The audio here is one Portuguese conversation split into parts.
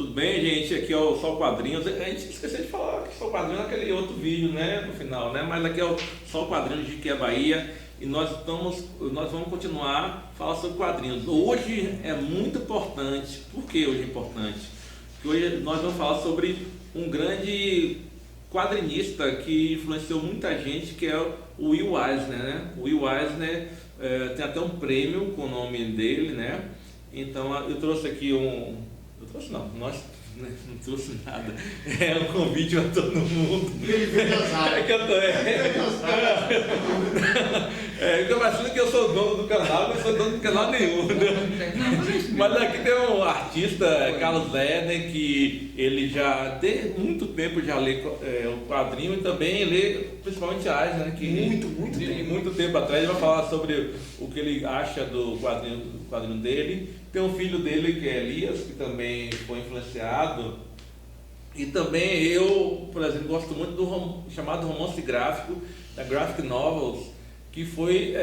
Tudo bem, gente? Aqui é o Só Quadrinhos. A gente esqueceu de falar que Só Quadrinhos é aquele outro vídeo, né? No final, né? Mas aqui é o Só Quadrinhos de que é Bahia e nós vamos continuar a falar sobre quadrinhos. Hoje é muito importante. Por que hoje é importante? Porque hoje nós vamos falar sobre um grande quadrinista que influenciou muita gente, que é o Will Eisner, né? O Will Eisner tem até um prêmio com o nome dele, né? Então eu trouxe aqui eu trouxe não, nós não trouxe nada. É um convite a todo mundo. É que eu tô. Eu imagino que eu sou dono do canal, mas não sou dono do canal nenhum. Mas aqui tem um artista, Carlos Eden, que ele já tem muito tempo já lê o quadrinho e também lê principalmente Eisner, né? Que muito tempo atrás ele vai falar sobre o que ele acha do quadrinho dele. Tem um filho dele que é Elias, que também foi influenciado. E também eu, por exemplo, gosto muito do chamado romance gráfico, da Graphic Novels, que foi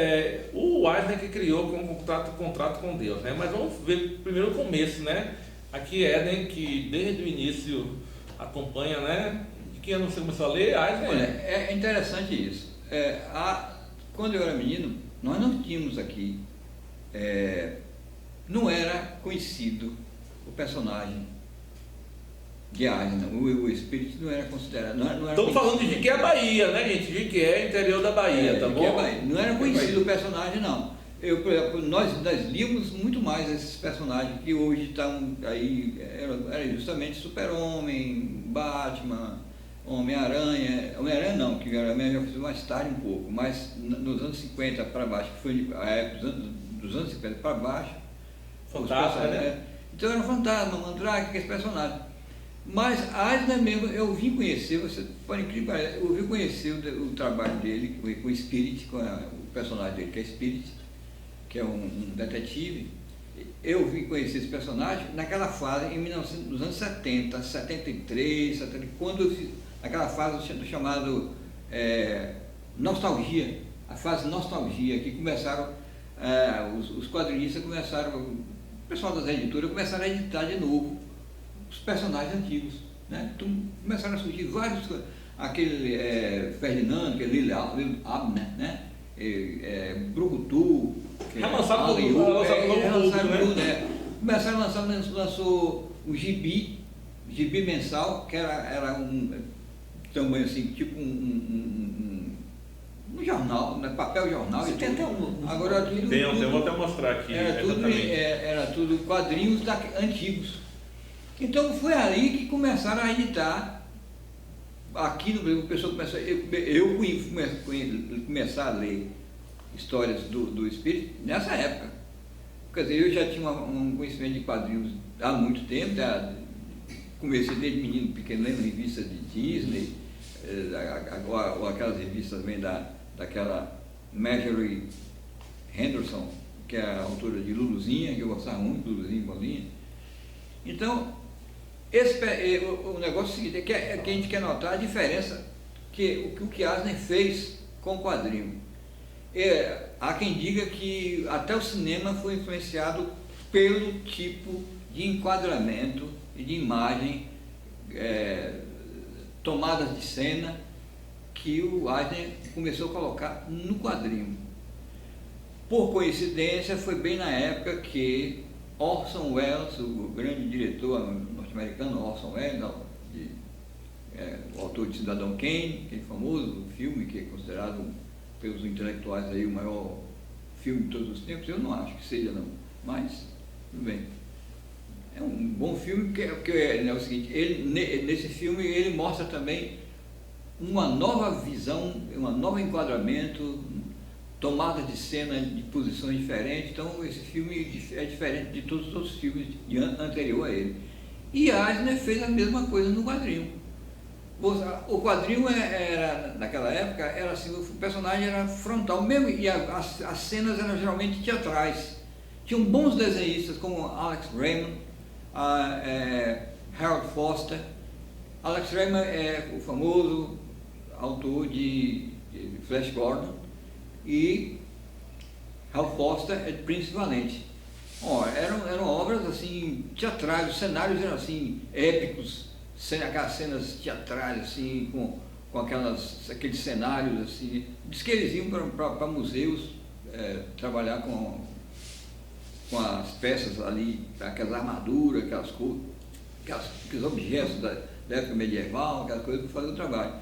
o Eisner que criou com o contrato com Deus, né? Mas vamos ver primeiro o começo, né? Aqui Eden, que desde o início acompanha, né? De que ano você começou a ler? Eisner? Olha, é interessante isso. Quando eu era menino, nós não tínhamos aqui, não era conhecido o personagem de Eisner, o espírito não era considerado. Estamos falando de Jiquié, Bahia, né, gente? Jiquié, interior da Bahia, tá bom? Bahia. Não era conhecido o personagem, não. Por exemplo, nós líamos muito mais esses personagens que hoje estão aí, era justamente Super-Homem, Batman, Homem-Aranha. Homem-Aranha não, que Homem-Aranha já fiz mais tarde um pouco, mas nos anos 50 para baixo, que foi a época dos anos 50 para baixo. Fantasma, né? Então era um fantasma, Mandrake, aqueles personagens. Mas Eisner mesmo, eu vim conhecer, você pode incrível, eu vim conhecer o trabalho dele com o Spirit, com o personagem dele, que é Spirit, que é um detetive. Eu vim conhecer esse personagem naquela fase, nos anos 70, 73, 70, quando eu fiz aquela fase chamada nostalgia, a fase nostalgia, que começaram, os quadrinistas começaram, o pessoal das editoras começaram a editar de novo os personagens antigos, né? Então começaram a surgir vários, aquele Ferdinando, que é Lili Abner, né? Brucutu, relançaram tudo, né? Começaram a lançar, lançou o gibi mensal, que era um tamanho assim, tipo um jornal, né? Papel jornal. Você tem até um. Agora tudo. Eu vou até mostrar aqui. Era tudo quadrinhos antigos. Então foi ali que começaram a editar. Aqui no Brasil, o pessoal começou. Eu começar a ler histórias do Espírito nessa época. Quer dizer, eu já tinha um conhecimento de quadrinhos há muito tempo. Comecei desde menino pequeno lendo revistas de Disney, ou aquelas revistas também daquela Marjorie Henderson, que é a autora de Luluzinha, que eu gostava muito, Luluzinha e Bolinha. Então, o negócio seguinte é que a gente quer notar a diferença que o que Eisner fez com o quadrinho. Há quem diga que até o cinema foi influenciado pelo tipo de enquadramento e de imagem, tomadas de cena, que o Eisner começou a colocar no quadrinho. Por coincidência, foi bem na época que Orson Welles, o grande diretor norte-americano Orson Welles, o autor de Cidadão Kane, aquele famoso filme que é considerado pelos intelectuais aí o maior filme de todos os tempos, eu não acho que seja não, mas tudo bem. É um bom filme porque é o seguinte, nesse filme ele mostra também uma nova visão, um novo enquadramento, tomada de cena de posições diferentes. Então esse filme é diferente de todos os outros filmes anterior a ele. E Eisner fez a mesma coisa no quadrinho. O quadrinho era, naquela época, era assim, o personagem era frontal mesmo, e as cenas eram geralmente teatrais. Tinham bons desenhistas como Alex Raymond, Harold Foster. Alex Raymond é o famoso autor de Flash Gordon, e Hal Foster é de Príncipe Valente. Eram obras assim, teatrais, os cenários eram assim, épicos, aquelas cenas teatrais assim, com aqueles cenários assim. Diz que eles iam para museus trabalhar com as peças ali, aquelas armaduras, aqueles objetos da época medieval, aquelas coisas para fazer o trabalho.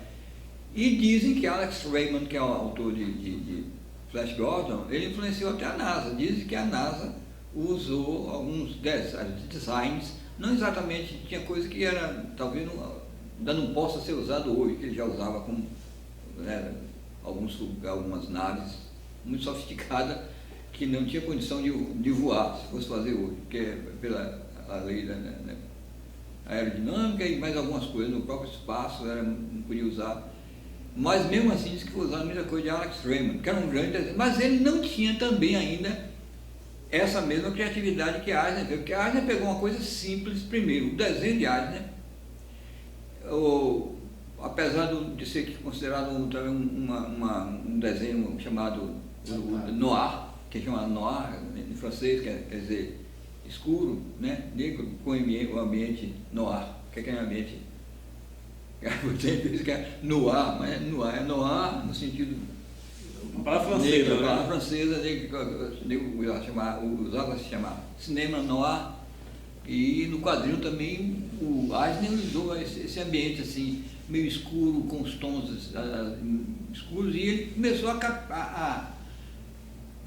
E dizem que Alex Raymond, que é o autor de Flash Gordon, ele influenciou até a NASA. Dizem que a NASA usou alguns designs, não exatamente, tinha coisa que era, talvez ainda não possa ser usado hoje, que ele já usava com algumas naves muito sofisticadas que não tinha condição de voar, se fosse fazer hoje, porque é pela a lei da aerodinâmica e mais algumas coisas no próprio espaço, não podia usar. Mas mesmo assim diz que foi usando a mesma coisa de Alex Raymond, que era um grande desenho, mas ele não tinha também ainda essa mesma criatividade que Eisner teve, porque Eisner pegou uma coisa simples primeiro, o desenho de Eisner, apesar de ser considerado também um desenho chamado noir, que é chamado noir em francês, quer dizer escuro, né? Negro, com o ambiente noir. O que é o ambiente? Você pensa que é noir, mas é noir no sentido. Uma palavra francesa. Uma palavra francesa, usava se chamar cinema noir. E no quadrinho também o Eisner usou esse ambiente assim, meio escuro, com os tons escuros, e ele começou a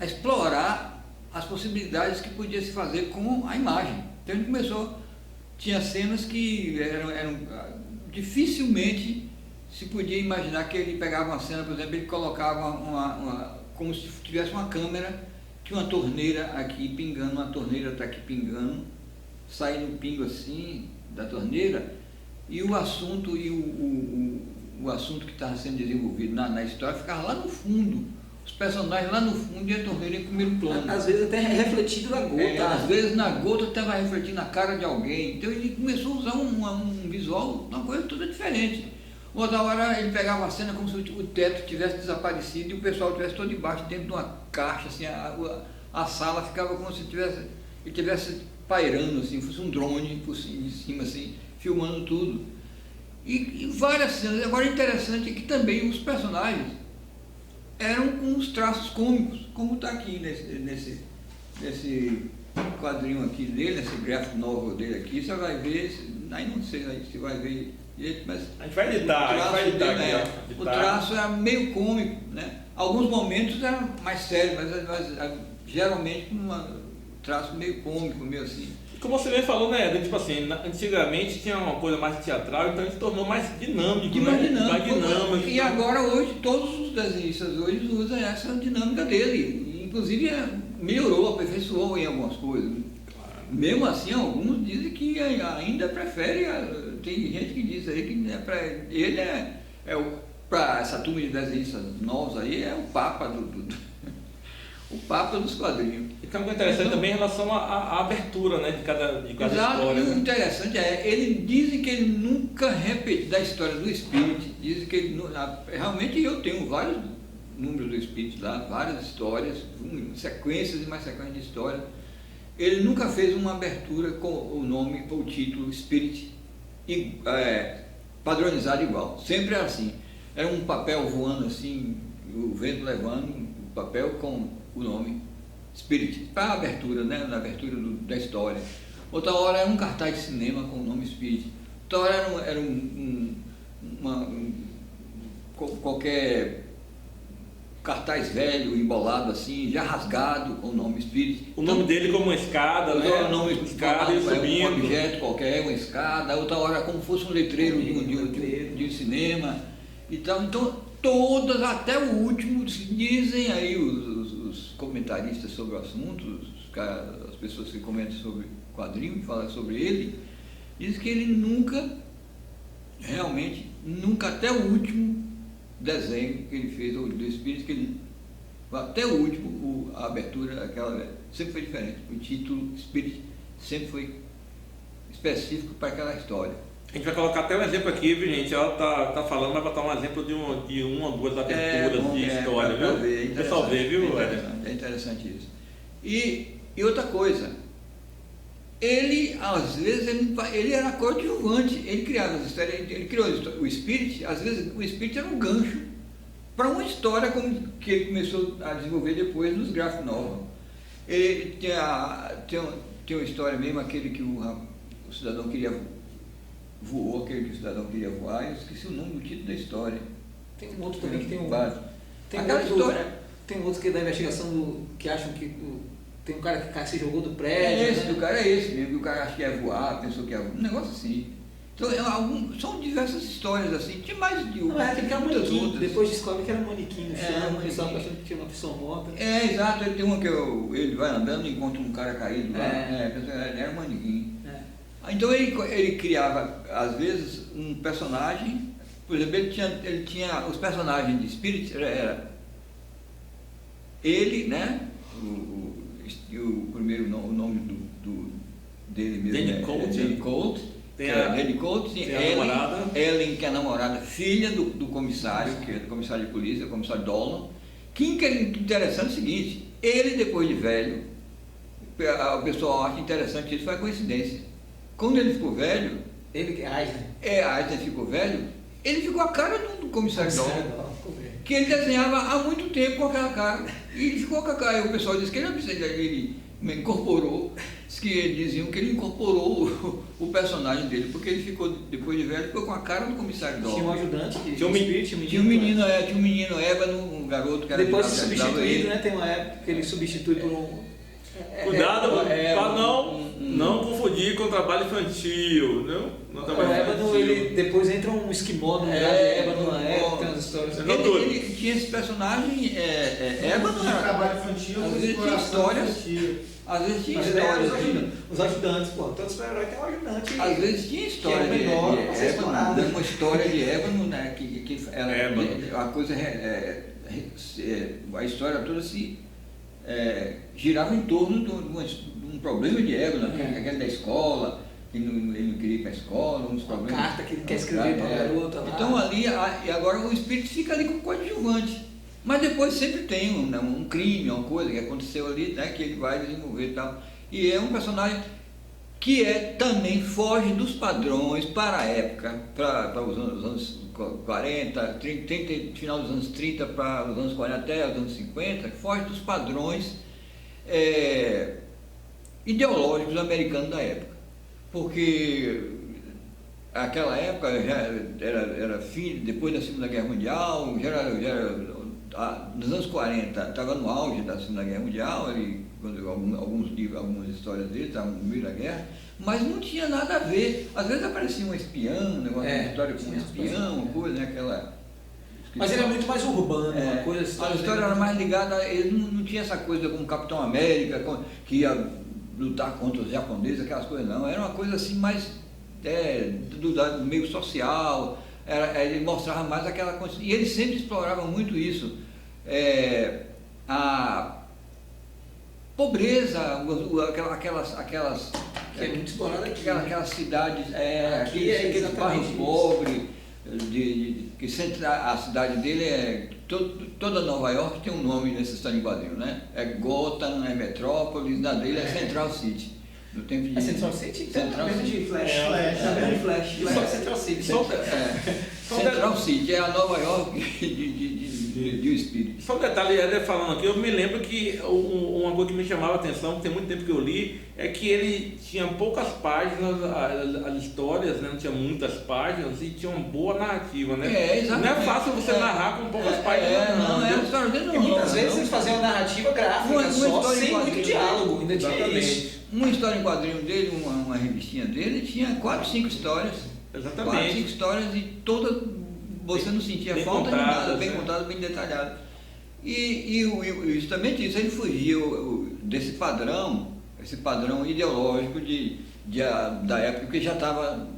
explorar as possibilidades que podia se fazer com a imagem. Então ele tinha cenas que eram dificilmente se podia imaginar que ele pegava uma cena, por exemplo, ele colocava como se tivesse uma câmera, tinha uma torneira aqui pingando, uma torneira está aqui pingando, saindo um pingo assim da torneira, e o assunto o assunto que estava sendo desenvolvido na história ficava lá no fundo. Os personagens lá no fundo e a torneira em primeiro plano. Às vezes até refletido na gota. Às vezes na gota estava refletindo na cara de alguém. Então ele começou a usar um visual, uma coisa toda diferente. Outra hora ele pegava a cena como se o teto tivesse desaparecido e o pessoal estivesse todo embaixo, dentro de uma caixa, assim, a sala ficava como se ele estivesse pairando, assim, fosse um drone por cima, assim, filmando tudo. E várias cenas. Agora interessante é que também os personagens eram com os traços cômicos, como está aqui nesse quadrinho aqui dele, nesse graphic novel dele aqui, você vai ver, aí não sei se vai ver direito, mas a gente vai editar, o traço era meio cômico, né? Alguns momentos eram mais sérios, mas geralmente com um traço meio cômico, meio assim. Como você bem falou, né, tipo assim, antigamente tinha uma coisa mais teatral, então ele se tornou mais dinâmico, mais dinâmico. E agora hoje, todos os desenhistas hoje usam essa dinâmica dele. Inclusive melhorou, aperfeiçoou em algumas coisas. Claro. Mesmo assim, alguns dizem que ainda prefere, tem gente que diz aí que ele para essa turma de desenhistas novos aí, é o papa o papa dos quadrinhos. E tem algo interessante também em relação à abertura, né, de cada história. E o né? interessante dizem que ele nunca repetiu, da história do Spirit, dizem que ele, realmente eu tenho vários números do Spirit lá, várias histórias, sequências e mais sequências de histórias. Ele nunca fez uma abertura com o nome ou o título Spirit padronizado igual, sempre era assim. Era um papel voando assim, o vento levando o papel com o nome Spirit, para a abertura, né? Na abertura da história. Outra hora era um cartaz de cinema com o nome Spirit. Outra hora era qualquer cartaz velho, embolado assim, já rasgado com o nome Spirit. O nome dele como uma escada, né? O nome escada, um objeto qualquer, uma escada. Outra hora como fosse um letreiro de cinema e tal. Então, todas, até o último, dizem aí os comentaristas sobre o assunto, as pessoas que comentam sobre o quadrinho, que falam sobre ele, dizem que ele realmente, até o último desenho que ele fez, do Espírito, até o último, a abertura, sempre foi diferente. O título Espírito sempre foi específico para aquela história. A gente vai colocar até um exemplo aqui, viu, gente? Ela tá falando, vai botar um exemplo de uma ou duas aberturas de história, viu? O pessoal vê, viu? É interessante isso. E outra coisa, ele, às vezes, ele era coadjuvante, ele criava as histórias, ele criou o Spirit, às vezes o Spirit era um gancho para uma história que ele começou a desenvolver depois nos graphic novels. Ele tem uma história mesmo, aquele que o cidadão voou, aquele que o cidadão queria voar, eu esqueci o nome do título da história. Tem um outro também que tem um... Tem aquela história... Tem um outro que é da investigação que acham que... Tem um cara que se jogou do prédio. O cara é esse mesmo, o cara acha que ia voar, pensou que ia voar, um negócio assim. Então, são diversas histórias assim, tinha mais de uma. Não, tem que era um manequim, outras. depois descobre que era um manequim no chão, manequim. pessoal achando que tinha uma pessoa morta. Exato, ele tem uma que ele vai andando e encontra um cara caído lá, era um manequim. Então ele criava, às vezes, um personagem, por exemplo, ele tinha os personagens de Spirit, era ele, né? O primeiro o nome dele mesmo Danny Colt. Tem a Danny Colt, tem Ellen, que é a namorada, filha do comissário, que é do comissário de polícia, o comissário Dolan. Que interessante é o seguinte, ele depois de velho, o pessoal acha interessante, isso foi coincidência. Quando ele ficou velho, Eisner ficou velho, ele ficou a cara do comissário Dolan, que ele desenhava há muito tempo com aquela cara, e ele ficou com a cara, e o pessoal disse que ele incorporou, diziam que ele incorporou o personagem dele, porque ele ficou, depois de velho, ficou com a cara do comissário Dolan. Tinha um ajudante, tinha um menino, ébano, um garoto que era depois de substituído, né? Tem uma época que ele substitui por um... Cuidado para não confundir com trabalho infantil, não? O ébano, ele depois entra um esquimó no lugar de ébano na época, tem umas histórias. Ele tinha esse personagem, ébano, trabalho infantil, às vezes tinha histórias. Às vezes tinha histórias. Os ajudantes, pô, todo super-herói tem um ajudante. Às vezes tinha história de ébano, uma história de ébano, né? Que ela, a coisa, a história toda girava em torno de um problema de ébano, aquele da escola, que ele não queria ir para a escola, uns problemas. Uma carta que ele quer escrever para a garota lá. Então ali, e agora o espírito fica ali como coadjuvante. Mas depois sempre tem um crime, uma coisa que aconteceu ali, né, que ele vai desenvolver e tal. E é um personagem que também foge dos padrões para a época, para os anos 40, 30, final dos anos 30 para os anos 40 até os anos 50, foge dos padrões ideológicos americanos da época. Porque aquela época já era fim, depois da Segunda Guerra Mundial, nos anos 40 estava no auge da Segunda Guerra Mundial, algumas histórias dele estavam no meio da guerra, mas não tinha nada a ver. Às vezes aparecia um espião, uma história com um espião, uma coisa, né, aquela... Mas ele é muito mais urbano, uma coisa assim. A história era mais ligada, ele não tinha essa coisa como Capitão América, que ia lutar contra os japoneses, aquelas coisas não. Era uma coisa assim mais do meio social, ele mostrava mais aquela coisa. E ele sempre explorava muito isso. A pobreza, aquelas que é muito explorado aqui, aquelas cidades, aqueles bairros pobres, que a cidade dele toda Nova York tem um nome nessa história em quadrinho, né? É Gotham, é Metrópolis, na dele é Central City. No tempo de Central City? Central City. De Flash. Flash. Central City. Central City é a Nova York de um espírito. Só um detalhe, Éder falando aqui, eu me lembro que uma coisa que me chamava a atenção, que tem muito tempo que eu li, é que ele tinha poucas páginas, as histórias, né, não tinha muitas páginas e tinha uma boa narrativa, né? Exatamente. Não é fácil você narrar com poucas páginas, não. É a história dele não. E muitas vezes eles faziam uma narrativa gráfica só, sem muito diálogo, ainda tinha isso. Uma história em quadrinho dele, uma revistinha dele, tinha 4, 5 histórias. Exatamente. 4, 5 histórias e todas você não sentia bem falta de nada, bem né? contado, bem detalhado. E justamente isso, ele fugia desse padrão, esse padrão ideológico da época, que já estava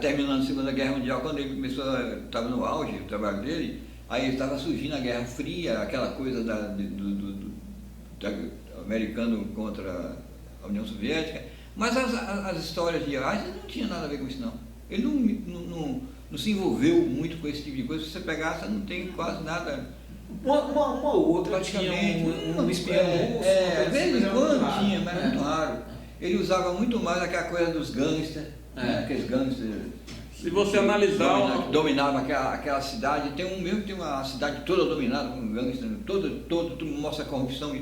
terminando a Segunda Guerra Mundial, quando ele começou, estava no auge do trabalho dele, aí estava surgindo a Guerra Fria, aquela coisa do americano contra a União Soviética, mas as histórias de Eisner não tinha nada a ver com isso não. Ele não se envolveu muito com esse tipo de coisa. Se você pegar, você não tem quase nada. Uma outra tinha um espião russo. De vez em quando tinha, mas muito raro. ele usava muito mais aquela coisa dos gangsters, né? Aqueles gangsters. Se você analisar... Que dominava aquela cidade. Tem uma cidade toda dominada por gangsters, tudo mostra corrupção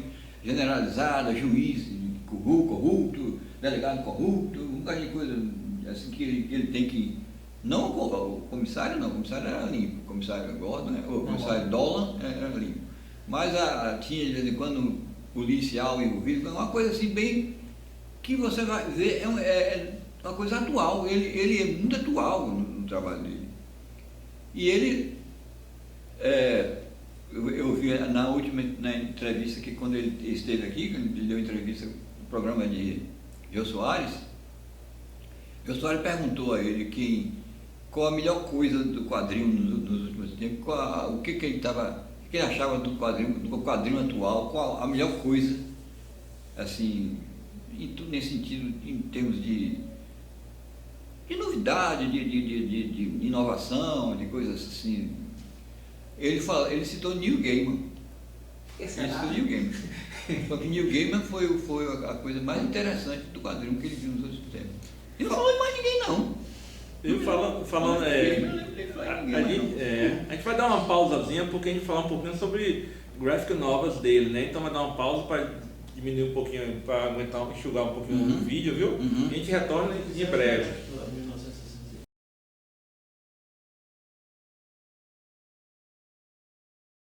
generalizada, juiz corrupto, delegado corrupto, um bocado de coisa assim que ele tem que... Não o comissário, não, o comissário era limpo, o comissário Gordon, né? O comissário Dolan era limpo. Mas tinha de vez em quando policial envolvido, uma coisa assim bem que você vai ver, é uma coisa atual, ele é muito atual no trabalho dele. E ele, eu vi na entrevista que quando ele esteve aqui, quando ele deu entrevista no programa de Jô Soares, Jô Soares perguntou a ele qual a melhor coisa do quadrinho nos últimos tempos, o que ele achava do quadrinho atual, qual a melhor coisa, assim, nesse sentido, em termos de novidade, de inovação, de coisas assim. Ele citou Neil Gaiman. Ele citou Neil Gaiman. Só que Neil Gaiman foi a coisa mais interessante do quadrinho que ele viu nos últimos tempos. Ele não falou de mais ninguém, não. Eu falando a gente vai dar uma pausazinha porque a gente vai falar um pouquinho sobre graphic novels dele, né? Então vai dar uma pausa para diminuir um pouquinho, para enxugar um pouquinho o vídeo, viu? E a gente retorna em breve.